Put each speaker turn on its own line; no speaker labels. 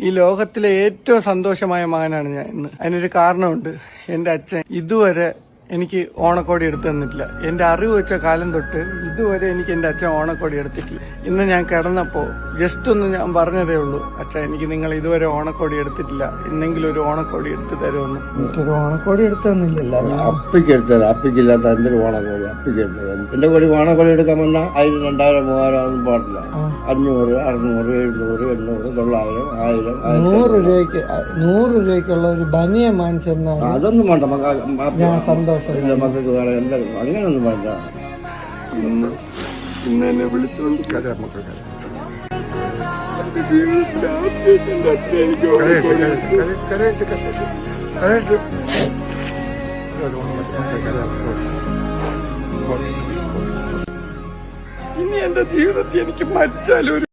ഈ ലോകത്തിലെ ഏറ്റവും സന്തോഷമായ മകനാണ് ഞാൻ ഇന്ന്. അതിനൊരു കാരണമുണ്ട്. എന്റെ അച്ഛൻ ഇതുവരെ എനിക്ക് ഓണക്കോടി എടുത്തു തന്നിട്ടില്ല. എന്റെ അറിവ് വെച്ച കാലം തൊട്ട് ഇതുവരെ എനിക്ക് എന്റെ അച്ഛൻ ഓണക്കോടി എടുത്തിട്ടില്ല. ഇന്ന് ഞാൻ കിടന്നപ്പോ ജസ്റ്റ് ഒന്ന് ഞാൻ പറഞ്ഞതേ ഉള്ളൂ, അച്ഛാ എനിക്ക് നിങ്ങൾ ഇതുവരെ ഓണക്കോടി എടുത്തിട്ടില്ല, ഇന്നെങ്കിലും ഒരു ഓണക്കോടി എടുത്തു തരുമെന്ന്. എനിക്കൊരു ഓണക്കോടി എടുത്തു തന്നില്ലല്ലോ.
അപ്പിക്ക് എടുത്തത്, അപ്പിക്കില്ലാത്ത എന്തൊരു ഓണക്കോടി അപ്പിക്ക് എടുത്തത്. എന്റെ കൂടി ഓണക്കോടി എടുക്കാൻ വന്നാൽ 1000, 2000, 3000 ഒന്നും പാടില്ല. 500, 600, 700, 800, 900, 1000,
100 രൂപയ്ക്കുള്ള ഒരു ബനിയ മാനിച്ചെന്നാ
അതൊന്നും വേണ്ട.
ഞാൻ സന്തോഷം.
മക്കൾക്ക് വേണം എന്തായാലും അങ്ങനെയൊന്നും വേണ്ട.
ഇന്ന് എന്നെ വിളിച്ചുകൊണ്ട് ഇനി എന്റെ ജീവിതത്തിൽ എനിക്ക് മരിച്ചാലും